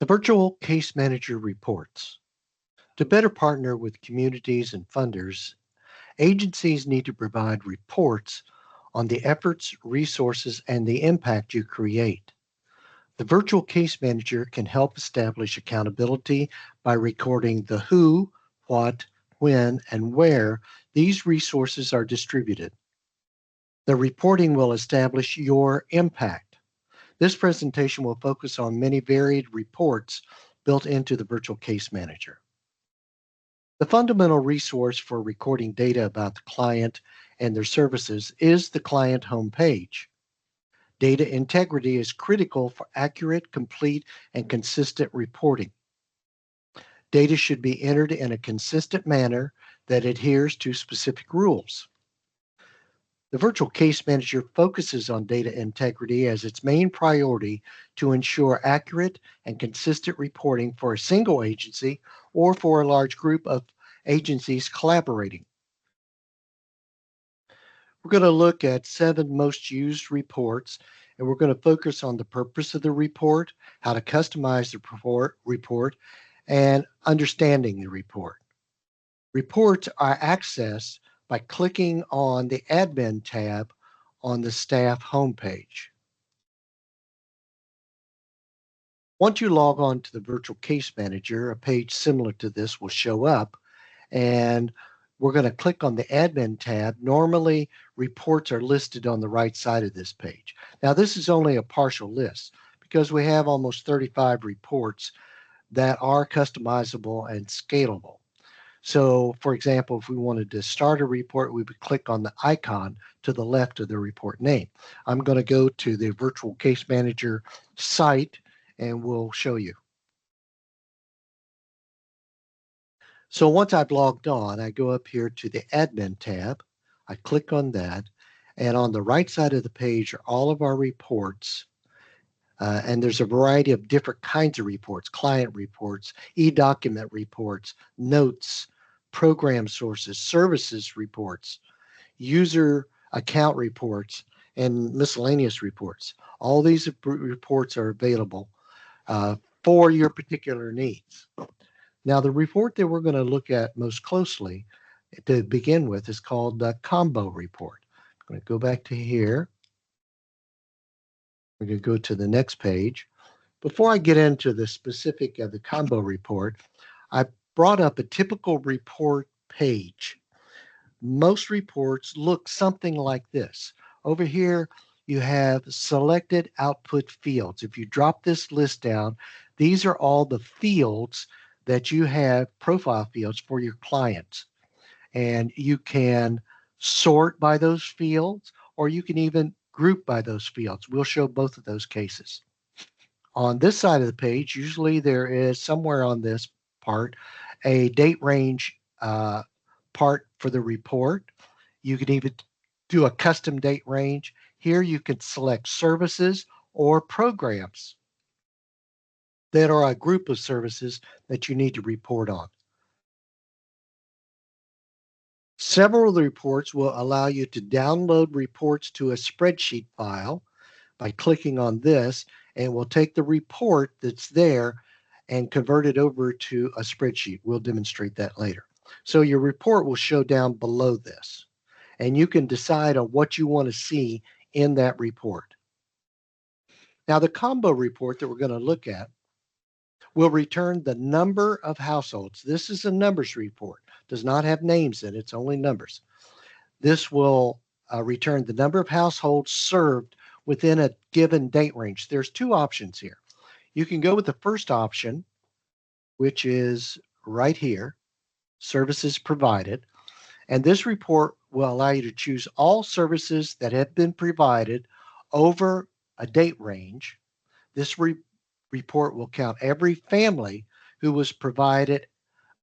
The Virtual Case Manager reports. To better partner with communities and funders, agencies need to provide reports on the efforts, resources, and the impact you create. The Virtual Case Manager can help establish accountability by recording the who, what, when, and where these resources are distributed. The reporting will establish your impact. This presentation will focus on many varied reports built into the Virtual Case Manager. The fundamental resource for recording data about the client and their services is the client homepage. Data integrity is critical for accurate, complete, and consistent reporting. Data should be entered in a consistent manner that adheres to specific rules. The Virtual Case Manager focuses on data integrity as its main priority to ensure accurate and consistent reporting for a single agency or for a large group of agencies collaborating. We're going to look at 7 most used reports, and we're going to focus on the purpose of the report, how to customize the report, and understanding the report. Reports are accessed by clicking on the Admin tab on the staff homepage. Once you log on to the Virtual Case Manager, a page similar to this will show up, and we're going to click on the Admin tab. Normally, reports are listed on the right side of this page. Now, this is only a partial list because we have almost 35 reports that are customizable and scalable. So, for example, if we wanted to start a report, we would click on the icon to the left of the report name. I'm going to go to the Virtual Case Manager site and we'll show you. So once I've logged on, I go up here to the Admin tab. I click on that, and on the right side of the page are all of our reports. And there's a variety of different kinds of reports: client reports, e-document reports, notes, program sources, services reports, user account reports, and miscellaneous reports. All these reports are available for your particular needs. Now, the report that we're going to look at most closely to begin with is called the Combo Report. I'm going to go back to here. We're going to go to the next page. Before I get into the specific of the Combo Report, I brought up a typical report page. Most reports look something like this. Over here, you have selected output fields. If you drop this list down, these are all the fields that you have, profile fields for your clients. And you can sort by those fields, or you can even group by those fields. We'll show both of those cases. On this side of the page, usually there is somewhere on this part a date range part for the report. You can even do a custom date range. Here you can select services or programs that are a group of services that you need to report on. Several of the reports will allow you to download reports to a spreadsheet file by clicking on this, and we'll take the report that's there and convert it over to a spreadsheet. We'll demonstrate that later. So your report will show down below this, and you can decide on what you want to see in that report. Now, the combo report that we're going to look at will return the number of households. This is a numbers report. Does not have names in it, it's only numbers. This will return the number of households served within a given date range. There's 2 options here. You can go with the first option, which is right here, services provided. And this report will allow you to choose all services that have been provided over a date range. This report will count every family who was provided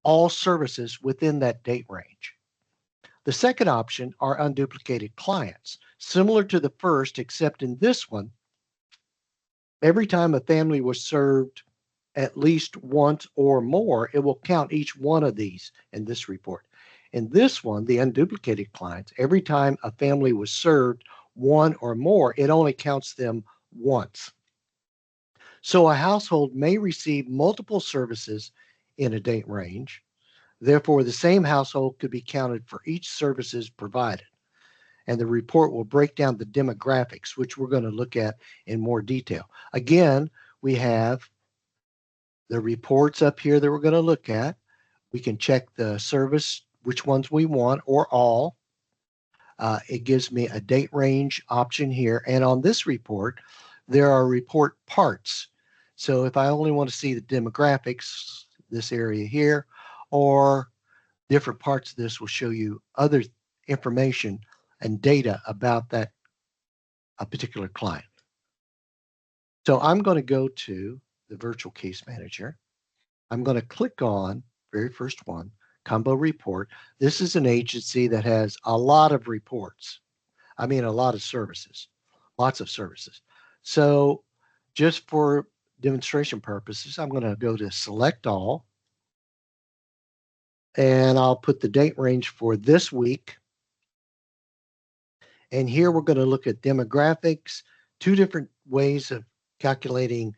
all services within that date range. The second option are unduplicated clients, similar to the first, except in this one, every time a family was served at least once or more, it will count each one of these in this report. In this one, the unduplicated clients, every time a family was served one or more, it only counts them once. So a household may receive multiple services in a date range. Therefore, the same household could be counted for each services provided. And the report will break down the demographics, which we're going to look at in more detail. Again, we have the reports up here that we're going to look at. We can check the service, which ones we want, or all. It gives me a date range option here. And on this report, there are report parts. So if I only want to see the demographics, this area here, or different parts of this will show you other information and data about that a particular client. So I'm going to go to the virtual case manager. I'm going to click on very first one, combo report. This is an agency that has a lot of reports. I mean, a lot of services, lots of services. So just for demonstration purposes, I'm going to go to select all, and I'll put the date range for this week. And here we're going to look at demographics, two different ways of calculating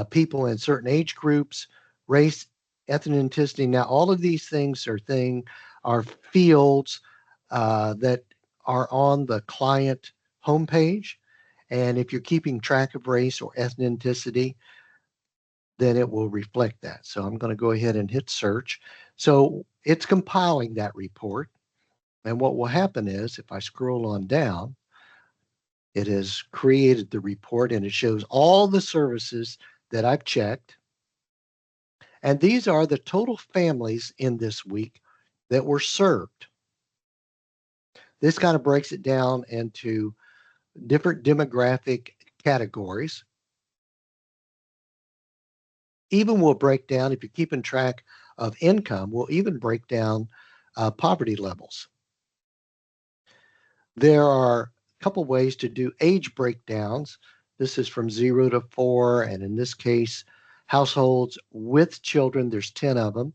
people in certain age groups, race, ethnicity. Now, all of these things are fields that are on the client homepage. And if you're keeping track of race or ethnicity, then it will reflect that. So I'm going to go ahead and hit search. So it's compiling that report. And what will happen is if I scroll on down, it has created the report and it shows all the services that I've checked. And these are the total families in this week that were served. This kind of breaks it down into different demographic categories. Even will break down, if you're keeping track of income, we'll even break down poverty levels. There are a couple ways to do age breakdowns. This is from 0 to 4, and in this case, households with children, there's 10 of them.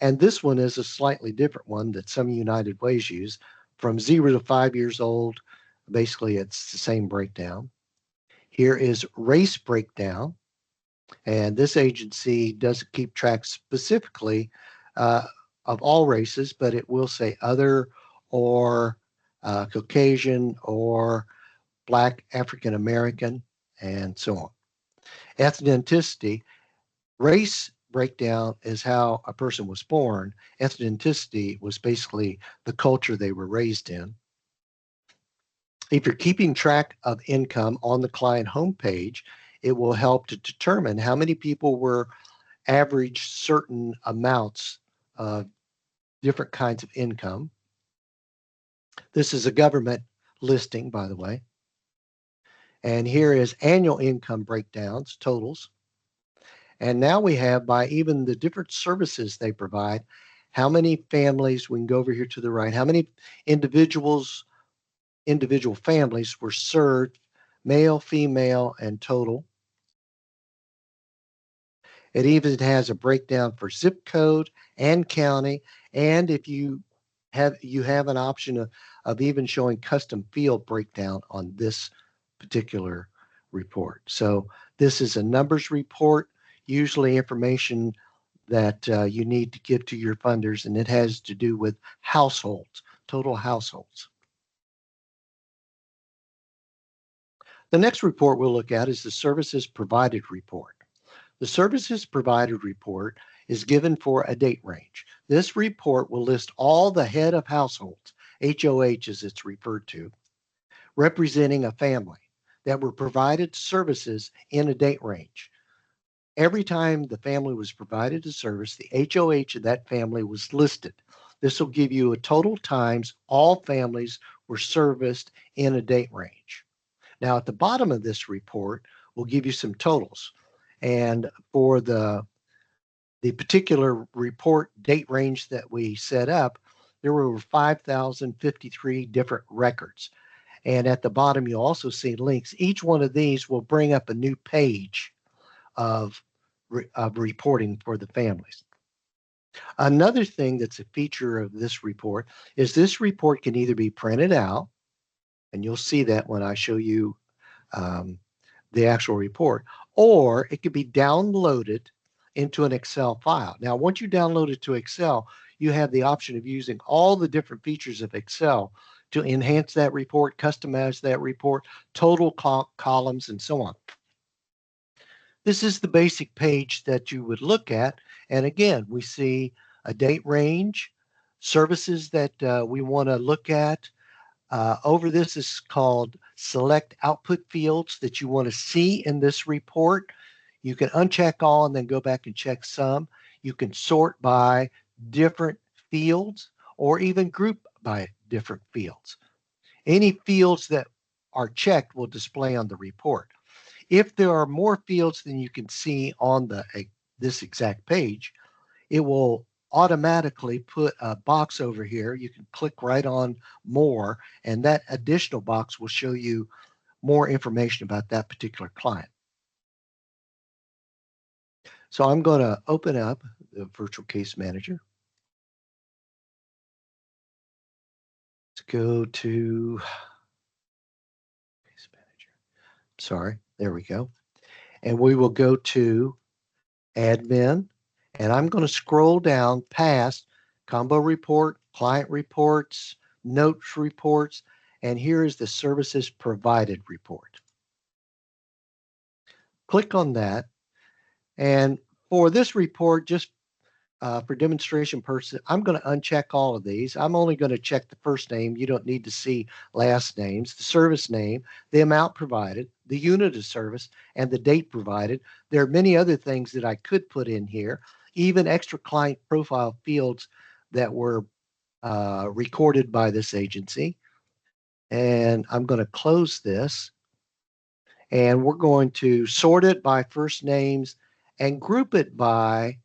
And this one is a slightly different one that some United Ways use. From 0 to 5 years old, basically it's the same breakdown. Here is race breakdown. And this agency doesn't keep track specifically uh, of all races, but it will say other or Caucasian or Black African American and so on. Ethnicity, race breakdown is how a person was born. Ethnicity was basically the culture they were raised in. If you're keeping track of income on the client homepage, it will help to determine how many people were average certain amounts of different kinds of income. This is a government listing, by the way. And here is annual income breakdowns, totals. And now we have by even the different services they provide, how many families, we can go over here to the right, how many individual families were served, male, female, and total. It even has a breakdown for zip code and county. And if you have an option of even showing custom field breakdown on this particular report. So this is a numbers report, usually information that you need to give to your funders, and it has to do with households, total households. The next report we'll look at is the services provided report. The services provided report is given for a date range. This report will list all the head of households, HOH as it's referred to, representing a family that were provided services in a date range. Every time the family was provided a service, the HOH of that family was listed. This will give you a total times all families were serviced in a date range. Now, at the bottom of this report, we'll give you some totals. And for the particular report date range that we set up, there were over 5,053 different records. And at the bottom, you'll also see links. Each one of these will bring up a new page of reporting for the families. Another thing that's a feature of this report is this report can either be printed out And you'll see that when I show you um, the actual report. Or it could be downloaded into an Excel file. Now, once you download it to Excel, you have the option of using all the different features of Excel to enhance that report, customize that report, total columns, and so on. This is the basic page that you would look at. And again, we see a date range, services that we want to look at. Over this is called select output fields that you want to see in this report. You can uncheck all and then go back and check some. You can sort by different fields or even group by different fields. Any fields that are checked will display on the report. If there are more fields than you can see on this exact page, it will automatically put a box over here. You can click right on more, and that additional box will show you more information about that particular client. So I'm going to open up the virtual case manager. Let's go to case manager. Sorry, there we go. And we will go to admin, and I'm going to scroll down past combo report, client reports, notes reports, and here is the services provided report. Click on that. And for this report, just for demonstration purposes, I'm going to uncheck all of these. I'm only going to check the first name. You don't need to see last names, the service name, the amount provided, the unit of service, and the date provided. There are many other things that I could put in here, even extra client profile fields that were recorded by this agency. And I'm going to close this. And we're going to sort it by first names and group it by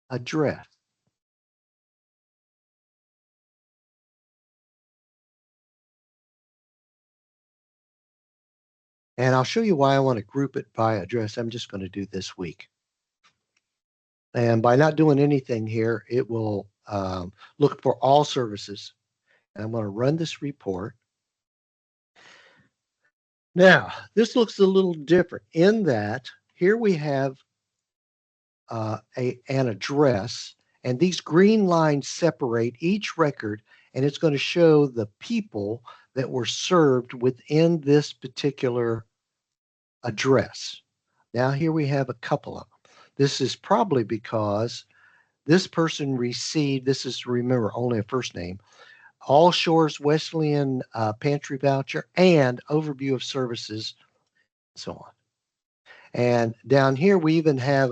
address. And I'll show you why I want to group it by address. I'm just going to do this week. And by not doing anything here, it will look for all services. And I'm going to run this report. Now, this looks a little different in that here we have an address, and these green lines separate each record, and it's going to show the people that were served within this particular address. Now, here we have a couple of them. This is probably because this person received, this is, remember, only a first name, All Shores Wesleyan Pantry Voucher and Overview of Services, and so on. And down here, we even have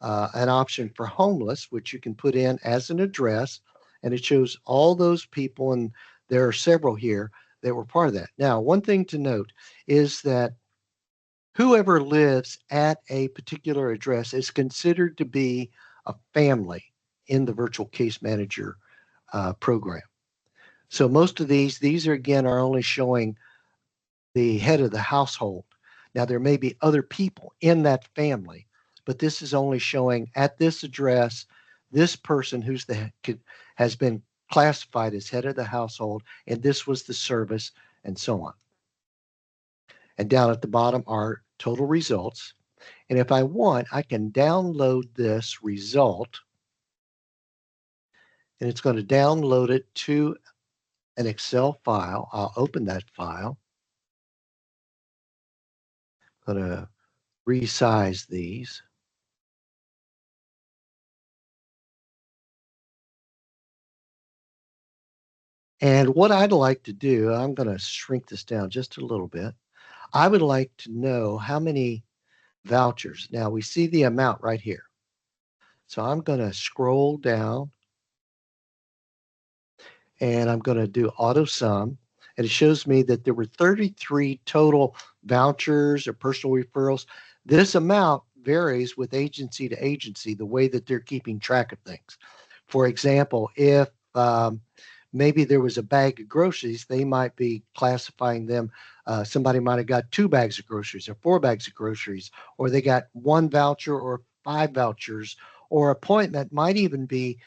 an option for homeless, which you can put in as an address, and it shows all those people, and there are several here that were part of that. Now, one thing to note is that whoever lives at a particular address is considered to be a family in the virtual case manager program. So most of these are again are only showing the head of the household. Now there may be other people in that family, but this is only showing at this address, this person has been classified as head of the household, and this was the service, and so on. And down at the bottom are total results. And if I want, I can download this result, and it's going to download it to an Excel file. I'll open that file. I'm going to resize these. And what I'd like to do, I'm going to shrink this down just a little bit. I would like to know how many vouchers. Now we see the amount right here. So I'm going to scroll down and I'm going to do auto sum. And it shows me that there were 33 total vouchers or personal referrals. This amount varies with agency to agency, the way that they're keeping track of things. For example, if maybe there was a bag of groceries, they might be classifying them. Somebody might have got 2 bags of groceries or 4 bags of groceries, or they got 1 voucher or 5 vouchers, or appointment might even be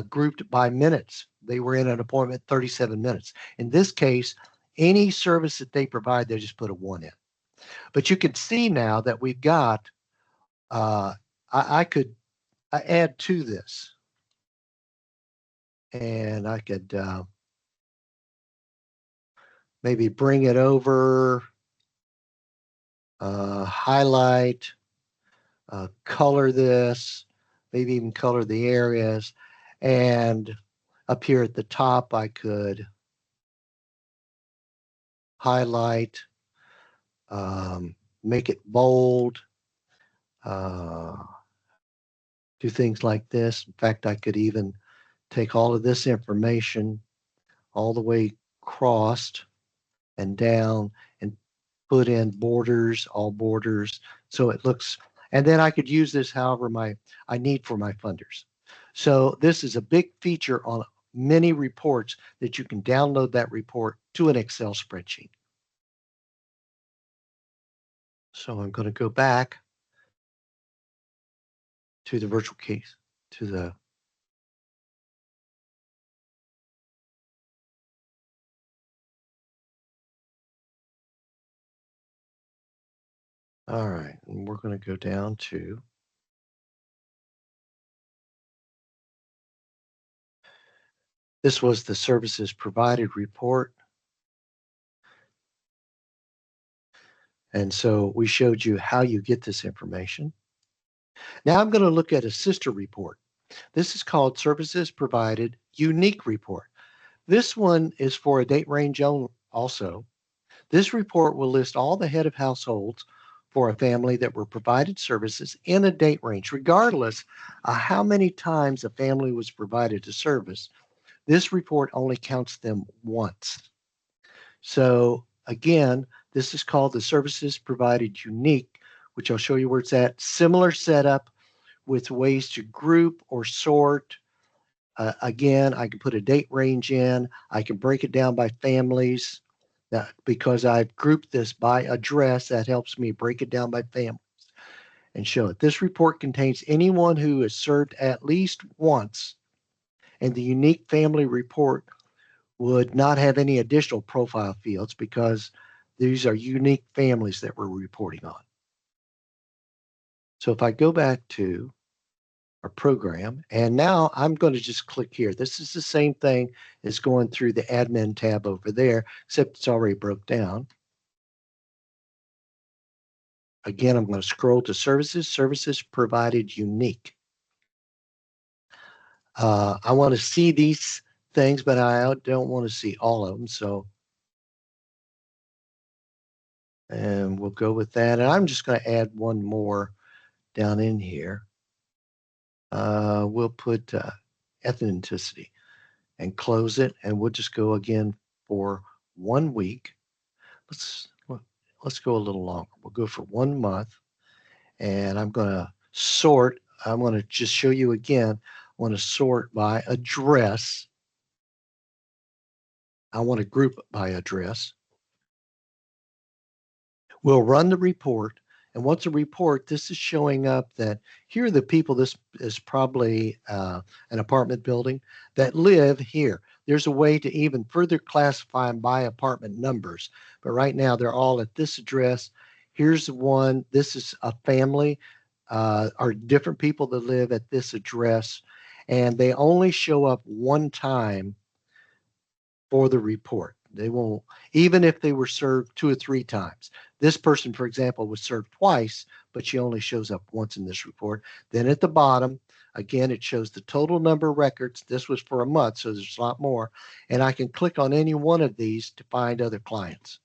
grouped by minutes. They were in an appointment 37 minutes. In this case, Any service that they provide, they just put a 1 in. But you can see now that we've got, uh, I could add to this, and I could maybe bring it over, highlight, color this, maybe even color the areas. And up here at the top, I could highlight, make it bold, uh, do things like this. In fact, I could even take all of this information all the way crossed and down and put in borders, all borders. So it looks, and then I could use this however I need for my funders. So this is a big feature on many reports that you can download that report to an Excel spreadsheet. So I'm going to go back to the virtual case, to the, all right, and we're going to go down to, this was the services provided report. And so we showed you how you get this information. Now I'm going to look at a sister report. This is called Services Provided Unique Report. This one is for a date range also. This report will list all the head of households for a family that were provided services in a date range, regardless of how many times a family was provided a service. This report only counts them once. So again, this is called the Services Provided Unique, which I'll show you where it's at. Similar setup with ways to group or sort. Again, I can put a date range in. I can break it down by families. Because I've grouped this by address, that helps me break it down by families and show it. This report contains anyone who has served at least once, and the unique family report would not have any additional profile fields because these are unique families that we're reporting on. So if I go back to our program, and now I'm going to just click here. This is the same thing as going through the admin tab over there, except it's already broke down. Again, I'm going to scroll to services, services provided unique. I want to see these things, but I don't want to see all of them. So, and we'll go with that. And I'm just going to add one more down in here. We'll put ethnicity and close it, and we'll just go again for 1 week. Let's go a little longer. We'll go for 1 month, and I'm going to sort. I'm going to just show you again. I want to sort by address. I want to group by address. We'll run the report. And once a report, this is showing up that here are the people, this is probably an apartment building, that live here. There's a way to even further classify them by apartment numbers. But right now, they're all at this address. Here's one. This is a family, are different people that live at this address. And they only show up one time for the report. They won't, even if they were served 2 or 3 times. This person, for example, was served twice, but she only shows up once in this report. Then at the bottom, again, it shows the total number of records. This was for a month, so there's a lot more. And I can click on any one of these to find other clients.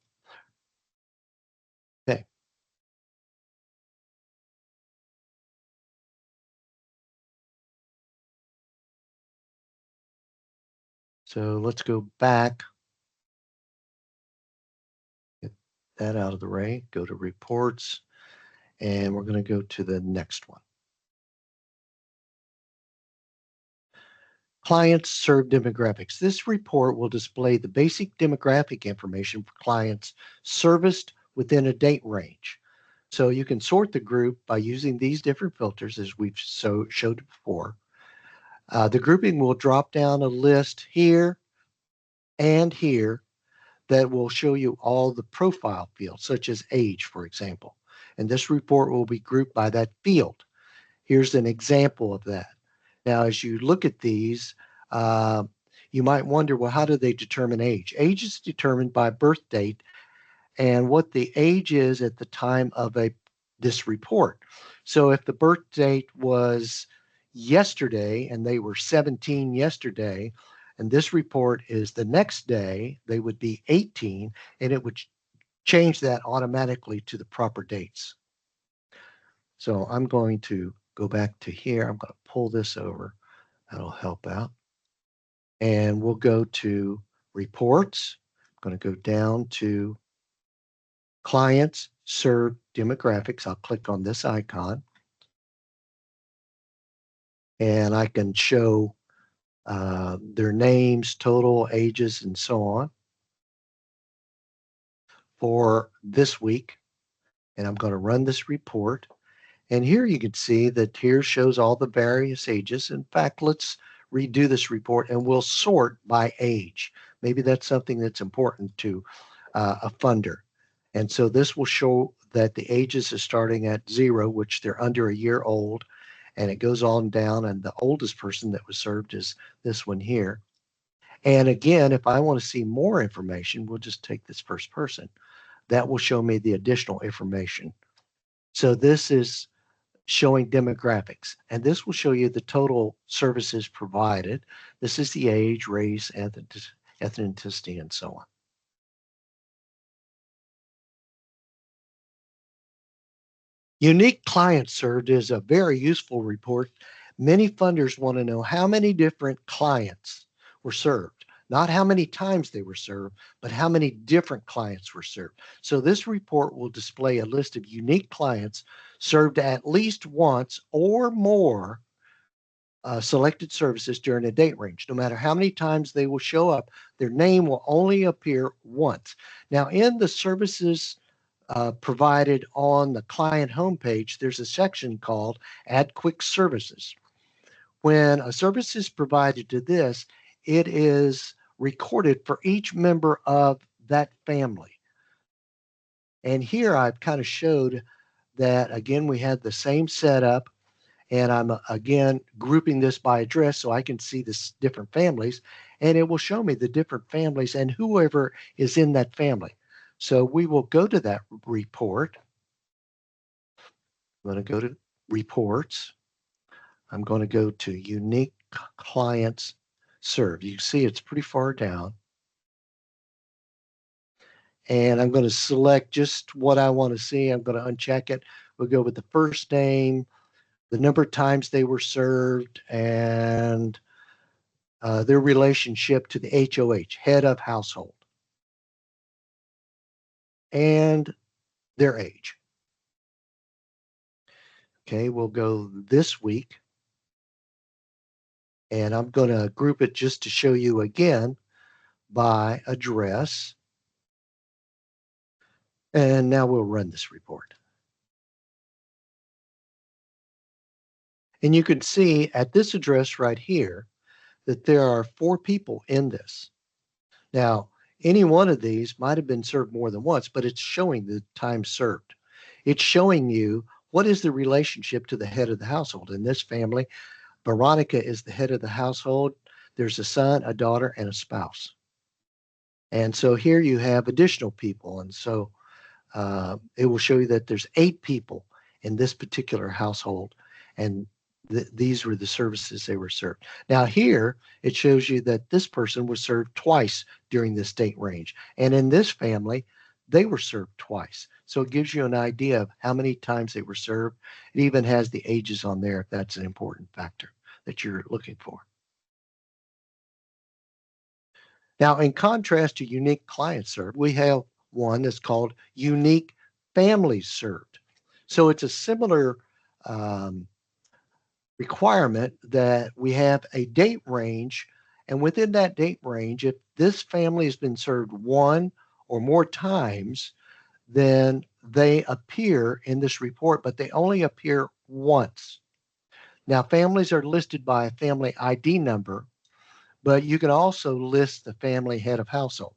Okay. So let's go back, get that out of the way, go to reports, and we're going to go to the next one. Clients served demographics. This report will display the basic demographic information for clients serviced within a date range. So you can sort the group by using these different filters as we've showed before. The grouping will drop down a list here and here that will show you all the profile fields, such as age, for example. And this report will be grouped by that field. Here's an example of that. Now, as you look at these, uh, you might wonder, well, how do they determine age? Age is determined by birth date and what the age is at the time of this report. So if the birth date was yesterday and they were 17 yesterday, and this report is the next day, they would be 18, and it would change that automatically to the proper dates. So I'm going to go back to here. I'm going to pull this over. That'll help out. And we'll go to reports. I'm going to go down to clients, served demographics. I'll click on this icon and I can show their names, total ages, and so on for this week. And I'm going to run this report. And here you can see that here shows all the various ages. In fact, let's redo this report and we'll sort by age. Maybe that's something that's important to a funder. And so this will show that the ages is starting at 0, which they're under a year old, and it goes on down. And the oldest person that was served is this one here. And again, if I want to see more information, we'll just take this first person. That will show me the additional information. So this is showing demographics, and this will show you the total services provided. This is the age, race, ethnicity, and so on. Unique clients served is a very useful report. Many funders want to know how many different clients were served, not how many times they were served, but how many different clients were served. So this report will display a list of unique clients served at least once or more selected services during a date range. No matter how many times they will show up, their name will only appear once. Now, in the services provided on the client homepage, there's a section called Add Quick Services. When a service is provided to this, it is recorded for each member of that family. And here I've kind of showed that, again, we had the same setup, and I'm again grouping this by address so I can see the different families, and it will show me the different families and whoever is in that family. So we will go to that report. I'm going to go to reports. I'm going to go to unique clients served. You see it's pretty far down. And I'm going to select just what I want to see. I'm going to uncheck it. We'll go with the first name, the number of times they were served, and their relationship to the HOH, head of household, and their age. Okay, we'll go this week, and I'm going to group it just to show you again by address. And now we'll run this report. And you can see at this address right here that there are 4 people in this. Now, any one of these might have been served more than once, but it's showing the time served. It's showing you what is the relationship to the head of the household. In this family, Veronica is the head of the household. There's a son, a daughter, and a spouse. And so here you have additional people. And so it will show you that there's 8 people in this particular household. And these were the services they were served. Now here, it shows you that this person was served twice during this date range. And in this family, they were served twice. So it gives you an idea of how many times they were served. It even has the ages on there if that's an important factor that you're looking for. Now, in contrast to unique clients served, we have one that's called unique families served. So it's a similar requirement that we have a date range, and within that date range, if this family has been served one or more times, then they appear in this report, but they only appear once. Now, families are listed by a family ID number, but you can also list the family head of household.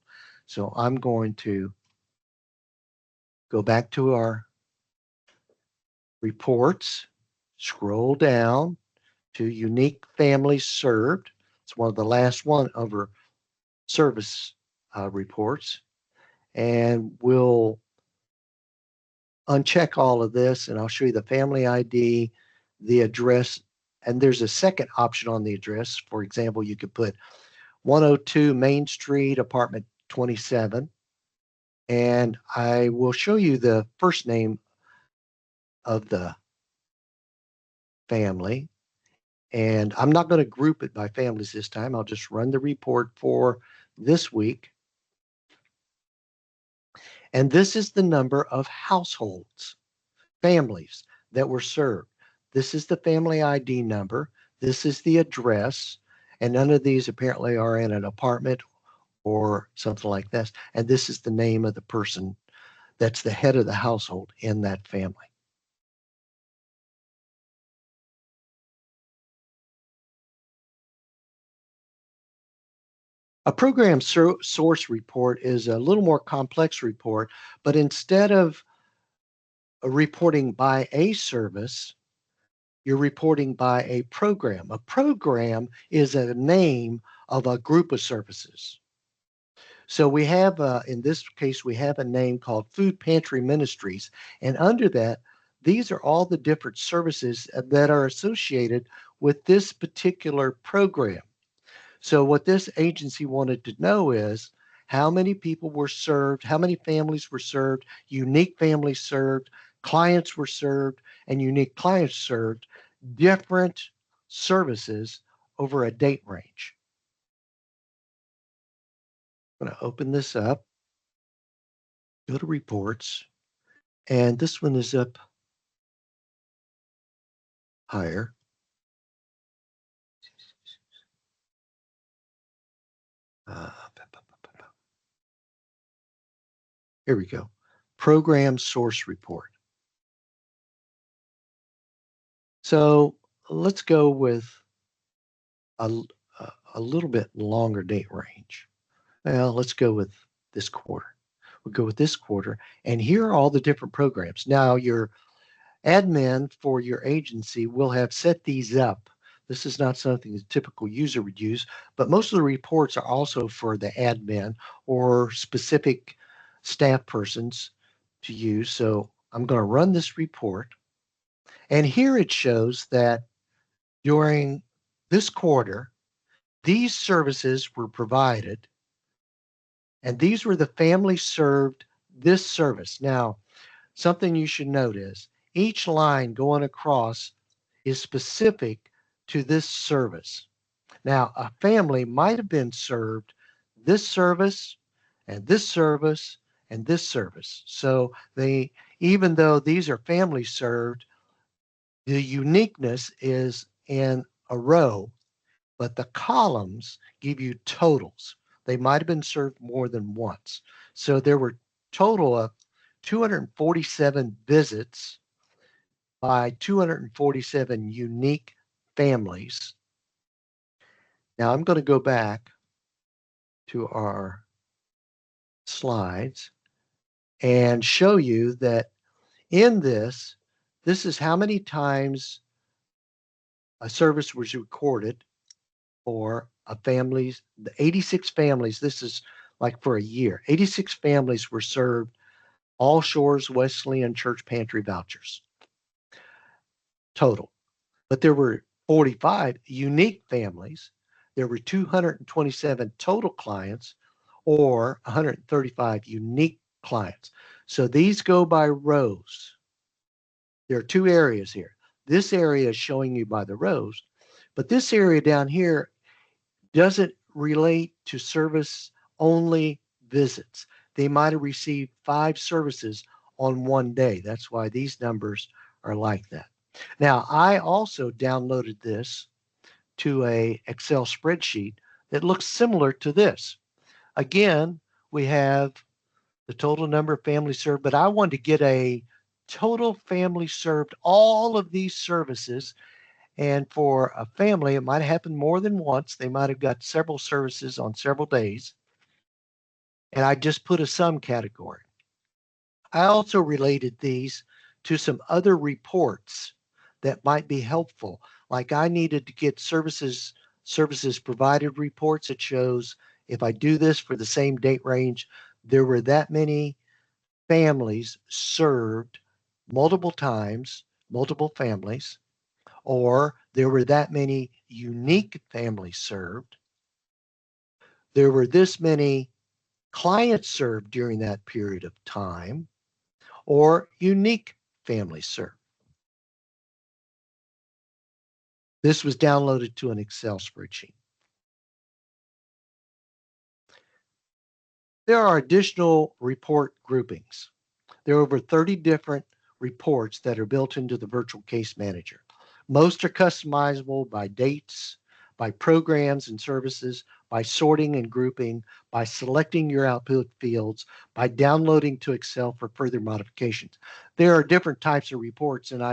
So I'm going to go back to our reports, scroll down to unique families served. It's one of the last one over service reports. And we'll uncheck all of this and I'll show you the family ID, the address, and there's a second option on the address. For example, you could put 102 Main Street, apartment 27. And I will show you the first name of the family. And I'm not going to group it by families this time. I'll just run the report for this week. And this is the number of households, families that were served. This is the family ID number. This is the address. And none of these apparently are in an apartment or something like this. And this is the name of the person that's the head of the household in that family. A program source report is a little more complex report, but instead of reporting by a service, you're reporting by a program. A program is a name of a group of services. So we have, in this case, we have a name called Food Pantry Ministries. And under that, these are all the different services that are associated with this particular program. So what this agency wanted to know is how many people were served, how many families were served, unique families served, clients were served, and unique clients served, different services over a date range. I'm going to open this up, go to reports, and this one is up higher. Uh, Here we go. Program source report. So let's go with a, a little bit longer date range. Well, let's go with this quarter. We'll go with this quarter. And here are all the different programs. Now, your admin for your agency will have set these up. This is not something a typical user would use, but most of the reports are also for the admin or specific staff persons to use. So I'm going to run this report. And here it shows that during this quarter, these services were provided, and these were the families served this service. Now, something you should note is each line going across is specific to this service. Now, a family might have been served this service and this service and this service. So they, even though these are families served, the uniqueness is in a row, but the columns give you totals. They might have been served more than once. So there were total of 247 visits by 247 unique families. Now I'm going to go back to our slides and show you that in this, this is how many times a service was recorded for a family's, the 86 families. This is like for a year. 86 families were served All Shores Wesleyan Church Pantry vouchers total. But there were 45 unique families. There were 227 total clients or 135 unique clients. So these go by rows. There are two areas here. This area is showing you by the rows, but this area down here doesn't relate to service only visits. They might have received 5 services on one day. That's why these numbers are like that. Now, I also downloaded this to a Excel spreadsheet that looks similar to this. Again, we have the total number of families served, but I wanted to get a total family served, all of these services. And for a family, it might have happened more than once. They might have got several services on several days. and I just put a sum category. I also related these to some other reports that might be helpful. Like I needed to get services provided reports that shows if I do this for the same date range, there were that many families served multiple times, multiple families, or there were that many unique families served. There were this many clients served during that period of time, or unique families served. This was downloaded to an Excel spreadsheet. There are additional report groupings. There are over 30 different reports that are built into the virtual case manager. Most are customizable by dates, by programs and services, by sorting and grouping, by selecting your output fields, by downloading to Excel for further modifications. There are different types of reports, and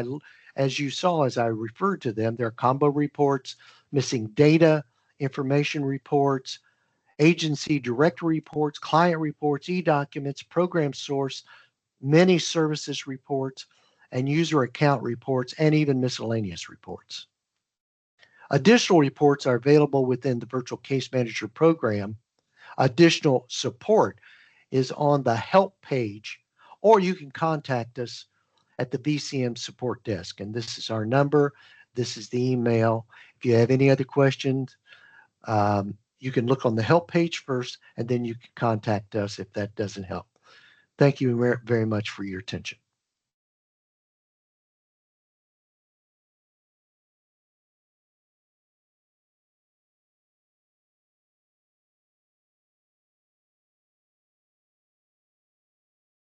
as you saw as I referred to them, there are combo reports, missing data, information reports, agency directory reports, client reports, e-documents, program source, many services reports, and user account reports, and even miscellaneous reports. Additional reports are available within the Virtual Case Manager program. Additional support is on the help page, or you can contact us at the VCM support desk. And this is our number. This is the email. If you have any other questions, you can look on the help page first, and then you can contact us if that doesn't help. Thank you very much for your attention.